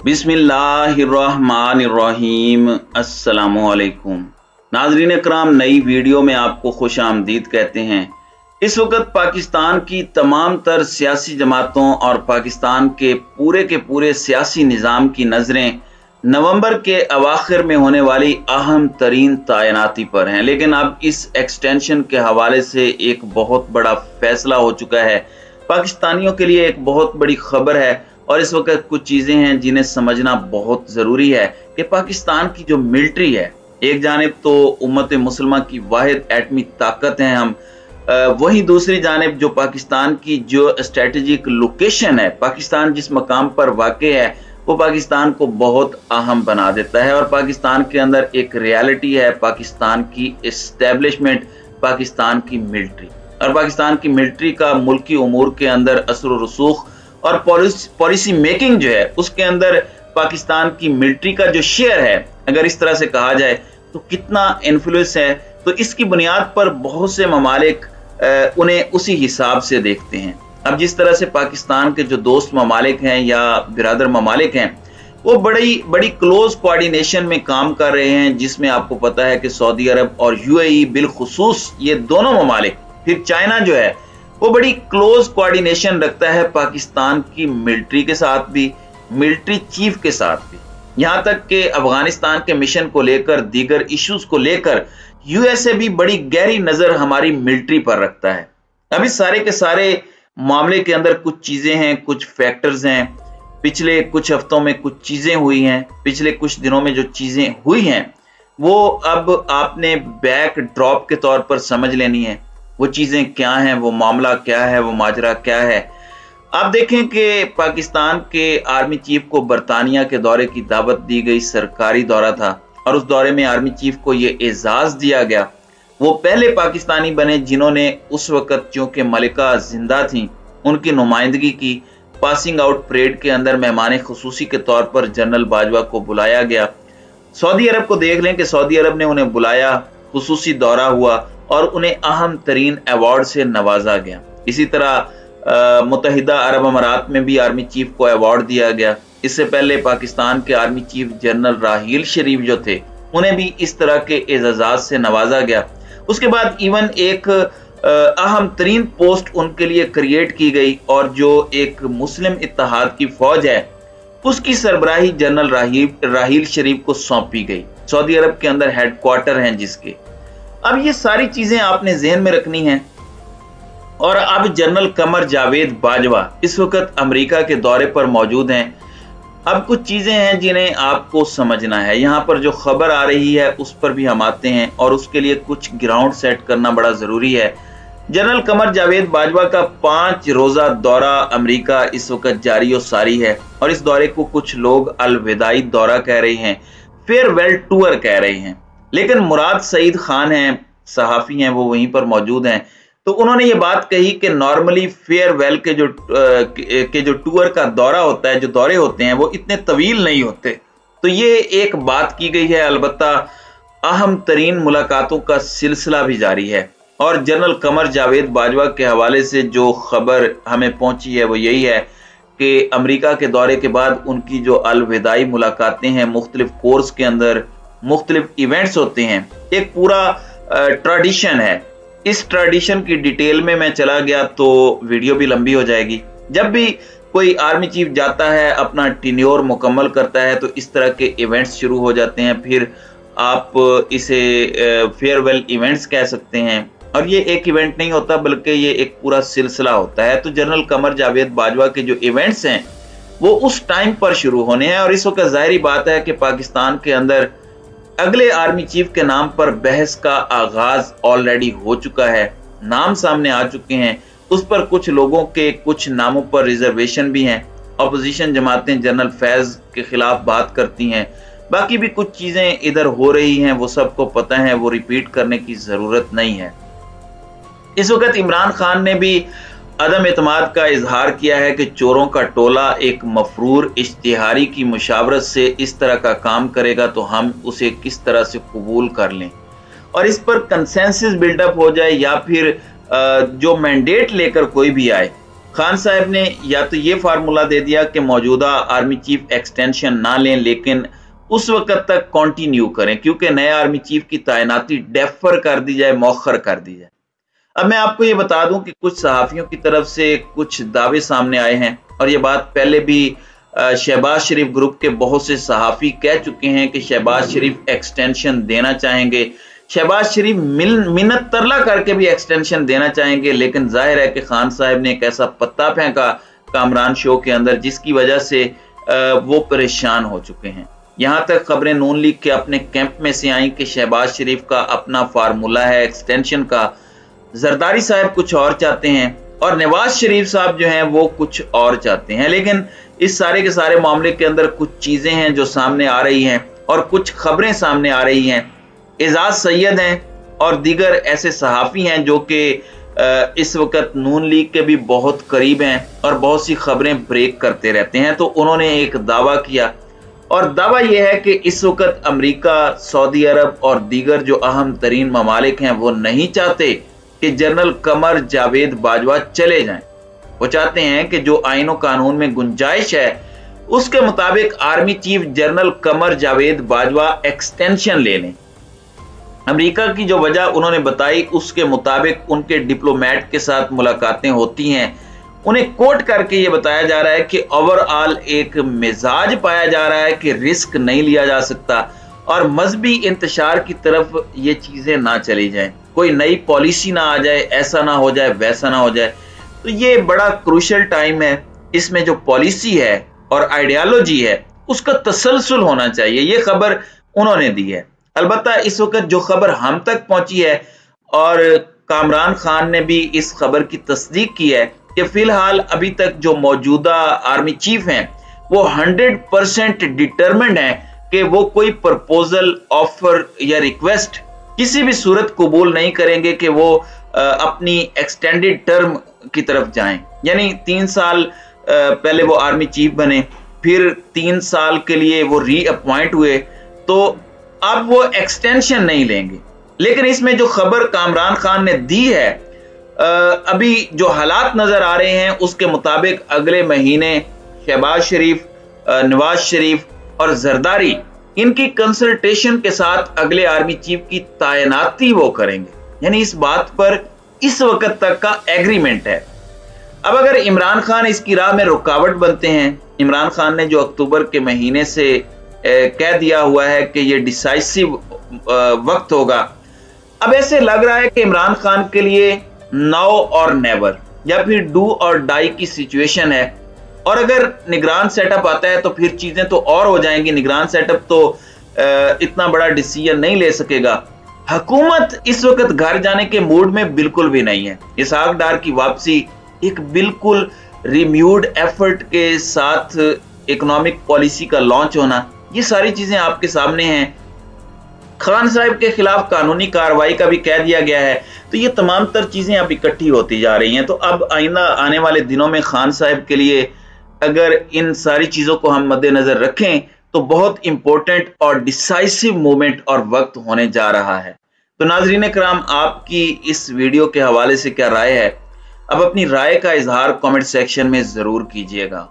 बिस्मिल्लाहिर्रहमानिर्रहीम। अस्सलामुअलैकुम नाज़रीन इकराम, नई वीडियो में आपको खुश आमदीद कहते हैं। इस वक्त पाकिस्तान की तमाम तर सियासी जमातों और पाकिस्तान के पूरे सियासी निज़ाम की नज़रें नवंबर के अवाखिर में होने वाली अहम तरीन तैनाती पर हैं। लेकिन अब इस एक्सटेंशन के हवाले से एक बहुत बड़ा फैसला हो चुका है। पाकिस्तानियों के लिए एक बहुत बड़ी खबर है और इस वक्त कुछ चीज़ें हैं जिन्हें समझना बहुत ज़रूरी है कि पाकिस्तान की जो मिलिट्री है, एक जानिब तो उम्मत मुसलमान की वाहिद एटमी ताकत है हम, वहीं दूसरी जानिब जो पाकिस्तान की जो स्ट्रेटेजिक लोकेशन है, पाकिस्तान जिस मकाम पर वाक़े है वो पाकिस्तान को बहुत अहम बना देता है। और पाकिस्तान के अंदर एक रियलिटी है, पाकिस्तान की इस्टेब्लिशमेंट, पाकिस्तान की मिलिट्री और पाकिस्तान की मिलिट्री का मुल्की उमूर के अंदर असर व रसूख और पॉलिसी मेकिंग जो है उसके अंदर पाकिस्तान की मिलिट्री का जो शेयर है, अगर इस तरह से कहा जाए तो कितना इन्फ्लुएंस है, तो इसकी बुनियाद पर बहुत से ममालिक उन्हें उसी हिसाब से देखते हैं। अब जिस तरह से पाकिस्तान के जो दोस्त ममालिक हैं या बिरादर ममालिक हैं वो बड़ी क्लोज कोऑर्डिनेशन में काम कर रहे हैं, जिसमें आपको पता है कि सऊदी अरब और यूएई बिलखुसूस ये दोनों ममालिक, फिर चाइना जो है वो बड़ी क्लोज कोऑर्डिनेशन रखता है पाकिस्तान की मिलिट्री के साथ भी, मिलिट्री चीफ के साथ भी। यहां तक कि अफगानिस्तान के मिशन को लेकर, दीगर इश्यूज को लेकर यूएसए भी बड़ी गहरी नजर हमारी मिलिट्री पर रखता है। अब इस सारे के सारे मामले के अंदर कुछ चीजें हैं, कुछ फैक्टर्स हैं। पिछले कुछ हफ्तों में कुछ चीजें हुई हैं, पिछले कुछ दिनों में जो चीजें हुई हैं वो अब आपने बैक ड्रॉप के तौर पर समझ लेनी है। वो चीजें क्या हैं, वो मामला क्या है, वो माजरा क्या है। आप देखें कि पाकिस्तान के आर्मी चीफ को बरतानिया के दौरे की दावत दी गई, सरकारी दौरा था और उस दौरे में आर्मी चीफ को ये एजाज दिया गया। वो पहले पाकिस्तानी बने जिन्होंने उस वक्त चूंकि मलिका जिंदा थी उनकी नुमाइंदगी की। पासिंग आउट परेड के अंदर मेहमान खुसूसी के तौर पर जनरल बाजवा को बुलाया गया। सऊदी अरब को देख लें कि सऊदी अरब ने उन्हें बुलाया, खुसूसी दौरा हुआ और उन्हें अहम तरीन अवार्ड से नवाजा गया। इसी तरह मुत्तहिदा अरब अमारात में भी आर्मी चीफ को अवार्ड दिया गया। इससे पहले पाकिस्तान के आर्मी चीफ जनरल राहील शरीफ जो थे उन्हें भी इस तरह के एजाजात से नवाजा गया। उसके बाद इवन एक अहम तरीन पोस्ट उनके लिए क्रिएट की गई और जो एक मुस्लिम इत्तेहाद की फौज है उसकी सरबराही जनरल राहील शरीफ को सौंपी गई। सऊदी अरब के अंदर हेडक्वार्टर हैं जिसके। अब ये सारी चीजें आपने ज़हन में रखनी हैं। और अब जनरल कमर जावेद बाजवा इस वक्त अमेरिका के दौरे पर मौजूद हैं। अब कुछ चीजें हैं जिन्हें आपको समझना है। यहाँ पर जो खबर आ रही है उस पर भी हम आते हैं और उसके लिए कुछ ग्राउंड सेट करना बड़ा जरूरी है। जनरल कमर जावेद बाजवा का 5 रोजा दौरा अमेरिका इस वक्त जारी और सारी है और इस दौरे को कुछ लोग अलविदाई दौरा कह रहे हैं, फेयरवेल टूर कह रहे हैं। लेकिन मुराद सईद खान हैं, सहाफ़ी हैं, वो वहीं पर मौजूद हैं, तो उन्होंने ये बात कही कि नॉर्मली फेयरवेल के जो टूर का दौरा होता है, जो दौरे होते हैं वो इतने तवील नहीं होते। तो ये एक बात की गई है। अलबत्ता अहम तरीन मुलाकातों का सिलसिला भी जारी है और जनरल कमर जावेद बाजवा के हवाले से जो खबर हमें पहुंची है वो यही है कि अमेरिका के दौरे के बाद उनकी जो अलविदाई मुलाकातें हैं, मुख्तलिफ कोर्स के अंदर मुख्तलिफ इवेंट्स होते हैं, एक पूरा ट्रेडिशन है। इस ट्रेडिशन की डिटेल में मैं चला गया तो वीडियो भी लंबी हो जाएगी। जब भी कोई आर्मी चीफ जाता है, अपना टेन्योर मुकम्मल करता है, तो इस तरह के इवेंट्स शुरू हो जाते हैं। फिर आप इसे फेयरवेल इवेंट्स कह सकते हैं और ये एक इवेंट नहीं होता बल्कि ये एक पूरा सिलसिला होता है। तो जनरल कमर जावेद बाजवा के जो इवेंट्स हैं वो उस टाइम पर शुरू होने हैं और इस वक्त जाहिर बात है कि पाकिस्तान के अंदर अगले आर्मी चीफ के नाम पर बहस का आगाज ऑलरेडी हो चुका है। नाम सामने आ चुके हैं, उस पर कुछ लोगों के कुछ नामों पर रिजर्वेशन भी हैं। अपोजिशन जमातें जनरल फैज के खिलाफ बात करती हैं, बाकी भी कुछ चीजें इधर हो रही हैं, वो सबको पता है, वो रिपीट करने की जरूरत नहीं है। इस वक्त इमरान खान ने भी अदम एतमाद का इजहार किया है कि चोरों का टोला एक मफरूर इश्तिहारी की मुशावरत से इस तरह का काम करेगा तो हम उसे किस तरह से कबूल कर लें और इस पर कंसेंसस बिल्डअप हो जाए या फिर जो मैंडेट लेकर कोई भी आए खान साहब ने या तो ये फार्मूला दे दिया कि मौजूदा आर्मी चीफ एक्सटेंशन ना लें, लेकिन उस वक्त तक कंटिन्यू करें, क्योंकि नए आर्मी चीफ की तैनाती डेफर कर दी जाए, मौखर कर दी जाए। अब मैं आपको ये बता दूं कि कुछ सहाफियों की तरफ से कुछ दावे सामने आए हैं, और ये बात पहले भी शहबाज शरीफ ग्रुप के बहुत से सहाफी कह चुके हैं कि शहबाज शरीफ एक्सटेंशन देना चाहेंगे, शहबाज शरीफ मिन्नत तरला करके भी एक्सटेंशन देना चाहेंगे, लेकिन जाहिर है कि खान साहब ने एक ऐसा पत्ता फेंका कामरान शो के अंदर जिसकी वजह से वो परेशान हो चुके हैं। यहां तक खबरें नून लीग के अपने कैंप में से आई कि शहबाज शरीफ का अपना फार्मूला है एक्सटेंशन का, जरदारी साहब कुछ और चाहते हैं और नवाज शरीफ साहब जो हैं वो कुछ और चाहते हैं। लेकिन इस सारे के सारे मामले के अंदर कुछ चीजें हैं जो सामने आ रही हैं और कुछ खबरें सामने आ रही हैं। एजाज सैयद हैं और दीगर ऐसे सहाफी हैं जो कि इस वक्त नून लीग के भी बहुत करीब हैं और बहुत सी खबरें ब्रेक करते रहते हैं। तो उन्होंने एक दावा किया, और दावा यह है कि इस वक्त अमेरिका, सऊदी अरब और दीगर जो अहम तरीन ममालिक हैं वो नहीं चाहते कि जनरल कमर जावेद बाजवा चले जाएं। वो चाहते हैं कि जो आईन और कानून में गुंजाइश है उसके मुताबिक army chief general Qamar Javed Bajwa extension ले लें। अमेरिका की जो वजह उन्होंने बताई उसके मुताबिक उनके डिप्लोमेट के साथ मुलाकातें होती हैं, उन्हें कोट करके ये बताया जा रहा है कि ओवरऑल एक मिजाज पाया जा रहा है कि रिस्क नहीं लिया जा सकता और मजहबी इंतशार की तरफ ये चीजें ना चली जाएं, कोई नई पॉलिसी ना आ जाए, ऐसा ना हो जाए, वैसा ना हो जाए। तो ये बड़ा क्रूशियल टाइम है, इसमें जो पॉलिसी है और आइडियालॉजी है उसका तसलसल होना चाहिए। ये खबर उन्होंने दी है। अलबत्ता इस वक्त जो खबर हम तक पहुंची है और कामरान खान ने भी इस खबर की तस्दीक की है कि फिलहाल अभी तक जो मौजूदा आर्मी चीफ हैं वो 100% डिटरमिन्ड हैं कि वो कोई प्रपोजल, ऑफर या रिक्वेस्ट किसी भी सूरत कबूल नहीं करेंगे कि वो अपनी एक्सटेंडेड टर्म की तरफ जाएं। यानी 3 साल पहले वो आर्मी चीफ बने, फिर 3 साल के लिए वो रीअपॉइंट हुए, तो अब वो एक्सटेंशन नहीं लेंगे। लेकिन इसमें जो खबर कामरान खान ने दी है, अभी जो हालात नजर आ रहे हैं उसके मुताबिक अगले महीने शहबाज शरीफ, नवाज शरीफ और जरदारी इनकी कंसल्टेशन के साथ अगले आर्मी चीफ की तैनाती वो करेंगे। यानी इस बात पर इस वक्त तक का एग्रीमेंट है। अब अगर इमरान खान इसकी राह में रुकावट बनते हैं, इमरान खान ने जो अक्टूबर के महीने से कह दिया हुआ है कि ये डिसाइसिव वक्त होगा, अब ऐसे लग रहा है कि इमरान खान के लिए नाउ और नेवर या फिर डू और डाई की सिचुएशन है। और अगर निगरान सेटअप आता है तो फिर चीजें तो और हो जाएंगी। निगरान सेटअप तो इतना बड़ा डिसीजन नहीं ले सकेगा। हुकूमत इस वक्त घर जाने के मूड में बिल्कुल भी नहीं है। इसहाक डार की वापसी एक बिल्कुल रिम्यूड एफर्ट के साथ इकोनॉमिक पॉलिसी का लॉन्च होना, ये सारी चीजें आपके सामने हैं। खान साहब के खिलाफ कानूनी कार्रवाई का भी कह दिया गया है। तो ये तमाम तर चीजें अब इकट्ठी होती जा रही हैं। तो अब आइंदा आने वाले दिनों में खान साहब के लिए अगर इन सारी चीजों को हम मद्देनजर रखें तो बहुत इंपॉर्टेंट और डिसाइसिव मोमेंट और वक्त होने जा रहा है। तो नाजरीन कराम, आपकी इस वीडियो के हवाले से क्या राय है? अब अपनी राय का इजहार कमेंट सेक्शन में जरूर कीजिएगा।